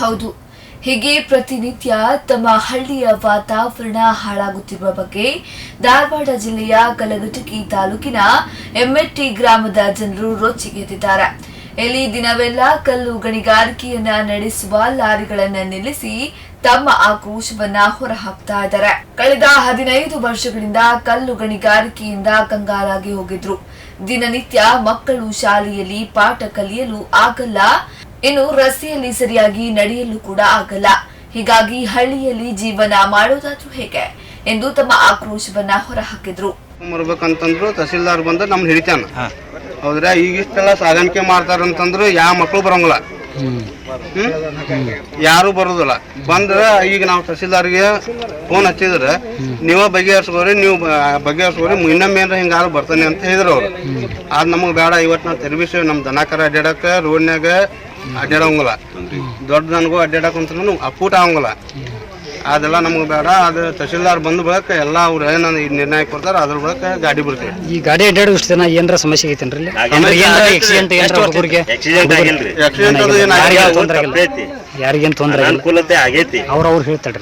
ಹೌದು, ಹೀಗೆ ಪ್ರತಿನಿತ್ಯ ತಮ್ಮ ಹಳ್ಳಿಯ ವಾತಾವರಣ ಹಾಳಾಗುತ್ತಿರುವ ಬಗ್ಗೆ ಧಾರವಾಡ ಜಿಲ್ಲೆಯ ಕಲಘಟಕಿ ತಾಲೂಕಿನ ಎಮ್ಮೆಟ್ಟಿ ಗ್ರಾಮದ ಜನರು ರೊಚ್ಚಿಗೆದ್ದಿದ್ದಾರೆ. ಇಲ್ಲಿ ದಿನವೆಲ್ಲ ಕಲ್ಲು ಗಣಿಗಾರಿಕೆಯನ್ನ ನಡೆಸುವ ಲಾರಿಗಳನ್ನ ನಿಲ್ಲಿಸಿ ತಮ್ಮ ಆಕ್ರೋಶವನ್ನ ಹೊರಹಾಕ್ತಾ ಇದ್ದಾರೆ. ಕಳೆದ 15 ವರ್ಷಗಳಿಂದ ಕಲ್ಲು ಗಣಿಗಾರಿಕೆಯಿಂದ ಕಂಗಾಲಾಗಿ ಹೋಗಿದ್ರು. ದಿನನಿತ್ಯ ಮಕ್ಕಳು ಶಾಲೆಯಲ್ಲಿ ಪಾಠ ಕಲಿಯಲು ಆಗಲ್ಲ, ಇನ್ನು ರಸ್ತೆಯಲ್ಲಿ ಸರಿಯಾಗಿ ನಡೆಯಲು ಕೂಡ ಆಗಲ್ಲ. ಹೀಗಾಗಿ ಹಳ್ಳಿಯಲ್ಲಿ ಜೀವನ ಮಾಡೋದಾದ್ರೂ ಹೇಗೆ ಎಂದು ತಮ್ಮ ಆಕ್ರೋಶವನ್ನ ಹೊರಹಾಕಿದ್ರು. ಬರ್ಬೇಕಂತಂದ್ರು ತಹಸೀಲ್ದಾರ್ ಬಂದು ನಮ್ಗೆ ಹಿಡಿತಾನ. ಹೌದ್ರಾ, ಈಗ ಇಷ್ಟೆಲ್ಲ ಸಾಗಾಣಿಕೆ ಮಾಡ್ತಾರಂತಂದ್ರು ಯಾವ ಮಕ್ಕಳು ಬರೋಂಗಿಲ್ಲ, ಯಾರು ಬರೋದಿಲ್ಲ. ಬಂದ್ರ ಈಗ ನಾವು ತಹಸೀಲ್ದಾರ್ಗೆ ಫೋನ್ ಹಚ್ಚಿದ್ರೆ ನೀವ ಬಗೆಹರಿಸ್ಕೋರಿ, ನೀವು ಬಗೆಹರಿಸ್ಕೋರಿ, ಇನ್ನೊಮ್ಮೆ ಏನಾರ ಹಿಂಗಾರು ಬರ್ತಾನೆ ಅಂತ ಹೇಳಿದ್ರು ಅವ್ರು. ಆದ್ ನಮಗ್ ಬೇಡ, ಇವತ್ತು ನಾವು ತೆರಬಿಸಿ ನಮ್ ದನಕರ ಅಡ್ಡಾಡಕ ರೋಡ್ನ್ಯಾಗ ಅಡ್ಡಾಡಂಗಿಲ್ಲ, ದೊಡ್ಡ ದನಗೂ ಅಡ್ಡಾಡಕಂತ ಅಪ್ಪೂಟ ಆಗಂಗಿಲ್ಲ. ಅದೆಲ್ಲ ನಮ್ಗೆ ಬೇಡ. ಅದು ತಹಸೀಲ್ದಾರ್ ಬಂದ ಬಳಕ ಎಲ್ಲ ಅವ್ರು ಏನೋ ನಿರ್ಣಯ ಕೊಡ್ತಾರ, ಅದ್ರ ಬಳಕ ಗಾಡಿ ಬರ್ತೀವಿ. ಈ ಗಾಡಿ ಅಡ್ಡಾಡೋ ಇಷ್ಟು ದಿನ ಏನಾರ ಸಮಸ್ಯೆ ಐತೇನ್ರಿ? ಆಕ್ಸಿಡೆಂಟ್ ಯಾರಿಗೇನು ತೊಂದರೆ ಅನುಕೂಲತೆ ಆಗೈತಿ ಅವ್ರು ಹೇಳ್ತಾರ್ರಿ.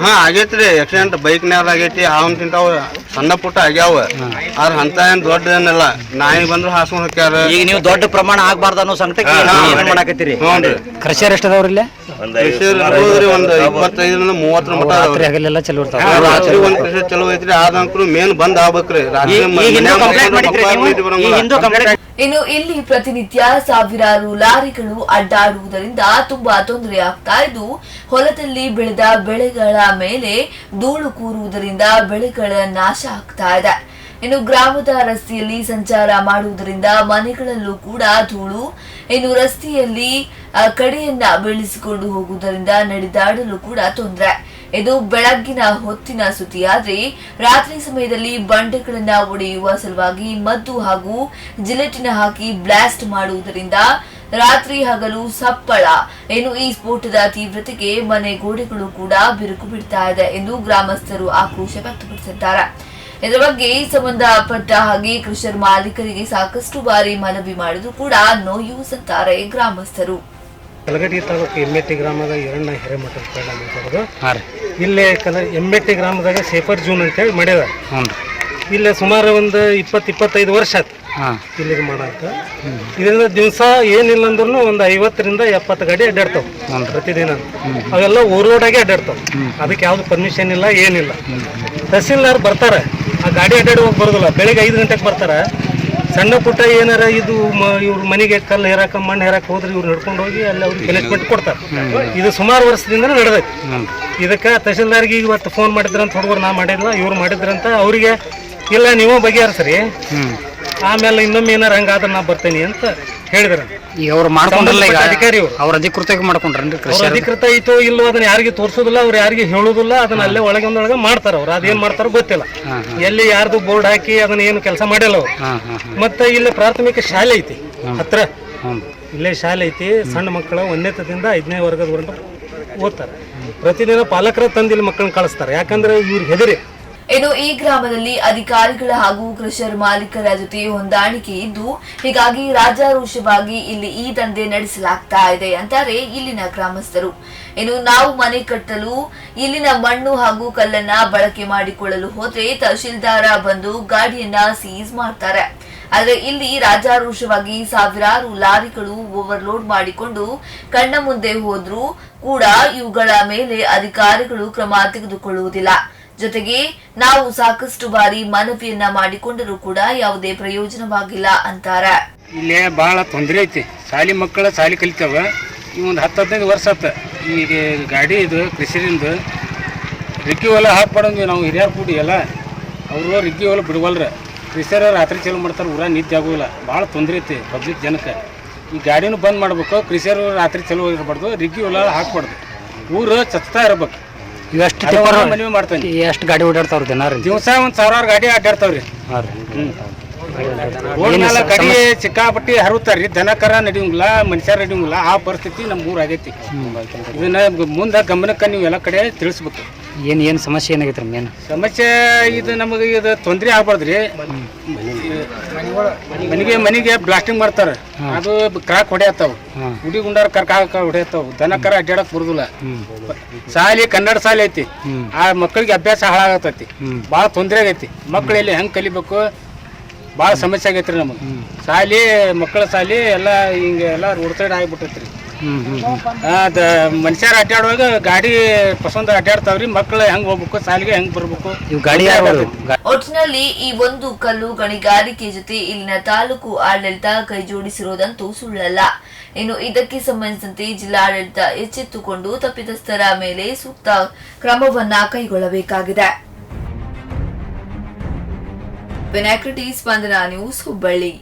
ಹಾ ಆಗೈತ್ರಿ, ಆಕ್ಸಿಡೆಂಟ್ ಬೈಕ್ನ್ಯಾರ ಆಗೈತಿ, ಅವನ್ಕಿಂತ ಸಣ್ಣ ಪುಟ್ಟ ಆಗ್ಯಾವ. ಆದ್ರ ಅಂತ ಏನ್ ದೊಡ್ಡ ಏನಿಲ್ಲ. ನಾಯಿ ಬಂದ್ರು ಹಾಸ್ಕೊಂಡ್ ಹೋಗ್ಯಾರ. ಈಗ ನೀವು ದೊಡ್ಡ ಪ್ರಮಾಣ ಆಗ್ಬಾರ್ದು ಅನ್ನೋ ಸಂಗತಿ ಮಾಡಾಕತ್ತೀರಿ. ಕ್ರಷರ್ ಎಷ್ಟು ಅದಾವ್ರಿ ಇಲ್ಲಿ? ಒಂದು 25ರಿಂದ 30 ಮಟ್ಟ ಹಗಲೆಲ್ಲ ಚಲೋ ಇರ್ತಾವ. ರಾತ್ರಿ ಒಂದ್ ಕ್ರಷರ್ ಚಲೋ ಐತ್ರಿ. ಆದಂಕ್ರು ಮೇನ್ ಬಂದ್ ಆಗ್ಬೇಕ್ರಿ. ಇನ್ನು ಇಲ್ಲಿ ಪ್ರತಿನಿತ್ಯ ಸಾವಿರಾರು ಲಾರಿಗಳು ಅಡ್ಡಾಡುವುದರಿಂದ ತುಂಬಾ ತೊಂದರೆ ಆಗ್ತಾ ಇದ್ದು, ಹೊಲದಲ್ಲಿ ಬೆಳೆದ ಬೆಳೆಗಳ ಮೇಲೆ ಧೂಳು ಕೂರುವುದರಿಂದ ಬೆಳೆಗಳ ನಾಶ ಆಗ್ತಾ ಇದೆ. ಇನ್ನು ಗ್ರಾಮದ ರಸ್ತೆಯಲ್ಲಿ ಸಂಚಾರ ಮಾಡುವುದರಿಂದ ಮನೆಗಳಲ್ಲೂ ಕೂಡ ಧೂಳು, ಇನ್ನು ರಸ್ತೆಯಲ್ಲಿ ಕಡೆಯನ್ನ ಬೀಳಿಸಿಕೊಂಡು ಹೋಗುವುದರಿಂದ ನಡೆದಾಡಲು ಕೂಡ ತೊಂದರೆ. ಇದು ಬೆಳಗ್ಗಿನ ಹೊತ್ತಿನ ಸುದ್ದಿಯಾದ್ರೆ, ರಾತ್ರಿ ಸಮಯದಲ್ಲಿ ಬಂಡೆಗಳನ್ನ ಒಡೆಯುವ ಸಲುವಾಗಿ ಮದ್ದು ಹಾಗೂ ಜಿಲೆಟಿನ ಹಾಕಿ ಬ್ಲಾಸ್ಟ್ ಮಾಡುವುದರಿಂದ ರಾತ್ರಿ ಹಗಲು ಸಪ್ಪಳ. ಇನ್ನು ಈ ಸ್ಫೋಟದ ತೀವ್ರತೆಗೆ ಮನೆ ಗೋಡೆಗಳು ಕೂಡ ಬಿರುಕು ಬಿಡ್ತಾ ಇದೆ ಎಂದು ಗ್ರಾಮಸ್ಥರು ಆಕ್ರೋಶ ವ್ಯಕ್ತಪಡಿಸಿದ್ದಾರೆ. ಇದರ ಬಗ್ಗೆ ಸಂಬಂಧಪಟ್ಟ ಹಾಗೆ ಕ್ರಷರ್ ಮಾಲೀಕರಿಗೆ ಸಾಕಷ್ಟು ಬಾರಿ ಮನವಿ ಮಾಡಿದ್ರು ಕೂಡ ನೋ ಯೂಸ್ ಅಂತಾರೆ ಗ್ರಾಮಸ್ಥರು. ಕಲಘಟಕಿ ತಾಲೂಕು ಎಮ್ಮೆಟ್ಟಿ ಗ್ರಾಮದ ಎರಡನೇ ಹಿರೇಮಠದ ಇಲ್ಲೇ ಎಮ್ಮೆಟ್ಟಿ ಗ್ರಾಮದಾಗ ಸೇಫರ್ ಜೂನ್ ಅಂತೇಳಿ ಮಾಡ್ಯಾರ. ಇಲ್ಲೇ ಸುಮಾರು ಒಂದು 20-25 ವರ್ಷ ಆಯ್ತು ಇಲ್ಲಿಗೆ ಮಾಡಂತ. ಇದರಿಂದ ದಿವಸ ಏನಿಲ್ಲ ಅಂದ್ರೂ ಒಂದು 50ರಿಂದ 70 ಗಾಡಿ ಅಡ್ಡಾಡ್ತಾವ ಪ್ರತಿದಿನ. ಅವೆಲ್ಲ ರೋಡಾಗೆ ಅಡ್ಡಾಡ್ತಾವ. ಅದಕ್ಕೆ ಯಾವ್ದು ಪರ್ಮಿಷನ್ ಇಲ್ಲ, ಏನಿಲ್ಲ. ತಹಸೀಲ್ದಾರ್ ಬರ್ತಾರೆ, ಆ ಗಾಡಿ ಅಡ್ಡಾಡಿ ಹೋಗಿ ಬರೋದಿಲ್ಲ. ಬೆಳಿಗ್ಗೆ 5 ಗಂಟೆಗೆ ಬರ್ತಾರೆ. ಸಣ್ಣ ಪುಟ್ಟ ಏನಾರ ಇದು ಇವ್ರ ಮನೆಗೆ ಕಲ್ಲು ಹೇರಾಕ ಮಣ್ಣು ಹೇರಾಕ ಹೋದ್ರೆ ಇವ್ರು ನಡ್ಕೊಂಡು ಹೋಗಿ ಅಲ್ಲಿ ಅವ್ರಿಗೆ ಪನಿಷ್ಮೆಂಟ್ ಕೊಡ್ತಾರೆ. ಇದು ಸುಮಾರು ವರ್ಷದಿಂದ ನಡೆದೈತಿ. ಇದಕ್ಕೆ ತಹಸೀಲ್ದಾರ್ಗೆ ಇವತ್ತು ಫೋನ್ ಮಾಡಿದ್ರಂತ ಹುಡುಗರು ನಾ ಮಾಡಿದ್ಲ, ಇವ್ರು ಮಾಡಿದ್ರಂತ. ಅವರಿಗೆ ಇಲ್ಲ ನೀವು ಬಗೆಹರಿಸ್ರಿ, ಆಮೇಲೆ ಇನ್ನೊಮ್ಮೆ ಏನಾರ ಹಂಗಾದ್ರೆ ನಾ ಬರ್ತೇನೆ ಅಂತ ಹೇಳಿದ್ರ. ಈಗ ಅವ್ರು ಮಾಡ್ಕೊಂಡ್ರಲ್ಲ, ಅಧಿಕಾರಿ ಅವ್ರ ಅಧಿಕೃತ ಮಾಡ್ಕೊಂಡ್ರಿ. ಅಧಿಕೃತ ಐತೋ ಇಲ್ಲೋ ಅದನ್ನ ಯಾರಿಗೆ ತೋರಿಸೋದಿಲ್ಲ, ಅವ್ರು ಯಾರಿಗೆ ಹೇಳೋದಿಲ್ಲ. ಅದನ್ನ ಅಲ್ಲೇ ಒಳಗೆ ಮಾಡ್ತಾರ. ಅವ್ರು ಅದೇನ್ ಮಾಡ್ತಾರೋ ಗೊತ್ತಿಲ್ಲ. ಎಲ್ಲಿ ಯಾರ್ದು ಬೋರ್ಡ್ ಹಾಕಿ ಅದನ್ನ ಏನು ಕೆಲಸ ಮಾಡಿಲ್ಲ ಅವ್ರು. ಮತ್ತೆ ಇಲ್ಲಿ ಪ್ರಾಥಮಿಕ ಶಾಲೆ ಐತಿ ಹತ್ರ, ಇಲ್ಲೇ ಶಾಲೆ ಐತಿ. ಸಣ್ಣ ಮಕ್ಕಳು 1ನೇತದಿಂದ 5ನೇ ವರ್ಗದವರೆಗೂ ಓದ್ತಾರೆ. ಪ್ರತಿದಿನ ಪಾಲಕರ ತಂದಿಲ್ಲಿ ಮಕ್ಕಳನ್ನ ಕಳಿಸ್ತಾರೆ. ಯಾಕಂದ್ರೆ ಇವ್ರಿಗೆ ಹೆದರಿ. ಇನ್ನು ಈ ಗ್ರಾಮದಲ್ಲಿ ಅಧಿಕಾರಿಗಳ ಹಾಗೂ ಕ್ರಷರ್ ಮಾಲೀಕರ ಜೊತೆ ಹೊಂದಾಣಿಕೆ ಇದ್ದು, ಹೀಗಾಗಿ ರಾಜಾರೋಷವಾಗಿ ಇಲ್ಲಿ ಈ ದಂಧೆ ನಡೆಸಲಾಗ್ತಾ ಇದೆ ಅಂತಾರೆ ಇಲ್ಲಿನ ಗ್ರಾಮಸ್ಥರು. ಇನ್ನು ನಾವು ಮನೆ ಕಟ್ಟಲು ಇಲ್ಲಿನ ಮಣ್ಣು ಹಾಗೂ ಕಲ್ಲನ್ನ ಬಳಕೆ ಮಾಡಿಕೊಳ್ಳಲು ಹೋದ್ರೆ ತಹಶೀಲ್ದಾರ ಬಂದು ಗಾಡಿಯನ್ನ ಸೀಸ್ ಮಾಡ್ತಾರೆ. ಆದ್ರೆ ಇಲ್ಲಿ ರಾಜಾರೋಷವಾಗಿ ಸಾವಿರಾರು ಲಾರಿಗಳು ಓವರ್ಲೋಡ್ ಮಾಡಿಕೊಂಡು ಕಣ್ಣ ಮುಂದೆ ಹೋದ್ರೂ ಕೂಡ ಇವುಗಳ ಮೇಲೆ ಅಧಿಕಾರಿಗಳು ಕ್ರಮ ತೆಗೆದುಕೊಳ್ಳುವುದಿಲ್ಲ. ಜೊತೆಗೆ ನಾವು ಸಾಕಷ್ಟು ಬಾರಿ ಮನವಿಯನ್ನ ಮಾಡಿಕೊಂಡರೂ ಕೂಡ ಯಾವುದೇ ಪ್ರಯೋಜನವಾಗಿಲ್ಲ ಅಂತಾರೆ. ಇಲ್ಲೇ ಬಹಳ ತೊಂದರೆ ಐತಿ. ಶಾಲಿ ಮಕ್ಕಳ ಶಾಲಿ ಕಲಿತಾವ. ಈ ಒಂದು 10-15 ವರ್ಷ ಆತ ಈಗ ಗಾಡಿ ಇದು ಕೃಷಿರಿಂದ ರಿಕ್ಕಿ ಹೊಲ ಹಾಕ್ಬಾರ್ದು. ನಾವು ಹಿರಿಯರು ಕೂಡಿ ಎಲ್ಲ ಅವರು ರಿಕ್ಕಿ ಹೊಲ ಬಿಡುವಲ್ರ. ಕೃಷಿಯರ ರಾತ್ರಿ ಚಾಲು ಮಾಡ್ತಾರೆ, ಊರ ನಿದ್ದೆ ಆಗೋಲ್ಲ. ಭಾಳ ತೊಂದರೆ ಐತಿ ಪಬ್ಲಿಕ್ ಜನಕ್ಕೆ. ಈ ಗಾಡಿನೂ ಬಂದ್ ಮಾಡ್ಬೇಕು. ಕೃಷಿಯರು ರಾತ್ರಿ ಚಲೋ ಇರಬಾರ್ದು, ರಿಕ್ಕಿ ಹೊಲ ಹಾಕ್ಬಾರ್ದು. ಊರು ಚಚ್ತಾ ಇರ್ಬೇಕು. ಮನವಿ ಮಾಡ್ತಾನೆ. ಎಷ್ಟು ಗಾಡಿ ಓಡಾಡ್ತಾವ್ರಿ ದಿವಸ 1000 ಗಾಡಿ ಅಡ್ಡಾಡ್ತಾವ್ರಿ. ರೋಡ್ ಮೇಲೆ ಗಾಡಿ ಸಿಕ್ಕಾಪಟ್ಟಿ ಹರುತ್ತಾರ್ರಿ. ದನಕರ ನಡೆಯಂಗಿಲ್ಲ, ಮನುಷ್ಯರು ನಡೆಯಂಗಿಲ್ಲ. ಆ ಪರಿಸ್ಥಿತಿ ನಮ್ಮ ಊರಾಗೈತಿ. ಇದನ್ನ ಮುಂದೆ ಗಮನಕ್ಕೆ ನೀವು ಎಲ್ಲ ಕಡೆ ತಿಳಿಸ್ಬೇಕು. ಏನು ಸಮಸ್ಯೆ ಏನಾಗೈತ್ರಿ ಮೇನ್ ಸಮಸ್ಯೆ ಇದು ನಮಗೆ ಇದು ತೊಂದರೆ ಆಗ್ಬಾರ್ದ್ರಿ. ಮನೆಗೆ ಬ್ಲಾಸ್ಟಿಂಗ್ ಮಾಡ್ತಾರೆ, ಅದು ಕ್ರಾಕ್ ಹೊಡೆಯತ್ತಾವ, ಗುಡಿ ಗುಂಡಾರ ಕರ್ಕ ಹೊಡೆಯತ್ತಾವ, ದನ ಕರ ಅಡ್ಡಾಡಕ್ ಬರುದಿಲ್ಲ. ಶಾಲೆ ಕನ್ನಡ ಶಾಲೆ ಐತಿ, ಆ ಮಕ್ಕಳಿಗೆ ಅಭ್ಯಾಸ ಹಾಳಾಗತೈತಿ, ಭಾಳ ತೊಂದರೆ ಆಗೈತಿ. ಮಕ್ಕಳು ಎಲ್ಲಿ ಹೆಂಗೆ ಕಲಿಬೇಕು, ಭಾಳ ಸಮಸ್ಯೆ ಆಗೈತ್ರಿ ನಮಗೆ. ಶಾಲೆ ಮಕ್ಕಳ ಶಾಲೆ ಎಲ್ಲ ಹಿಂಗೆ ಎಲ್ಲ ರೋಡ್ ಸೈಡ್ ಆಗಿಬಿಟ್ಟೈತ್ರಿ. ಮನುಷ್ಯರು ಅಡ್ಡಾಡುವಾಗ ಗಾಡಿ ಪಸಂದ ಅಡ್ಡಾಡ್ತಾವ್ರಿ, ಮಕ್ಕಳು ಹೆಂಗ್ ಹೋಗ್ಬೇಕು, ಶಾಲೆಗೆ ಹೆಂಗ್ ಬರ್ಬೇಕು. ಗಾಡಿ ಒಟ್ಟಿನಲ್ಲಿ ಈ ಒಂದು ಕಲ್ಲು ಗಣಿಗಾರಿಕೆ ಜೊತೆ ಇಲ್ಲಿನ ತಾಲೂಕು ಆಡಳಿತ ಕೈ ಜೋಡಿಸಿರುವುದಂತೂ ಸುಳ್ಳಲ್ಲ. ಇನ್ನು ಇದಕ್ಕೆ ಸಂಬಂಧಿಸಿದಂತೆ ಜಿಲ್ಲಾಡಳಿತ ಎಚ್ಚೆತ್ತುಕೊಂಡು ತಪ್ಪಿತಸ್ಥರ ಮೇಲೆ ಸೂಕ್ತ ಕ್ರಮವನ್ನ ಕೈಗೊಳ್ಳಬೇಕಾಗಿದೆ. ವಿನಾಯಕ ಟಿ, ಸ್ಪಂದನ ನ್ಯೂಸ್, ಹುಬ್ಬಳ್ಳಿ.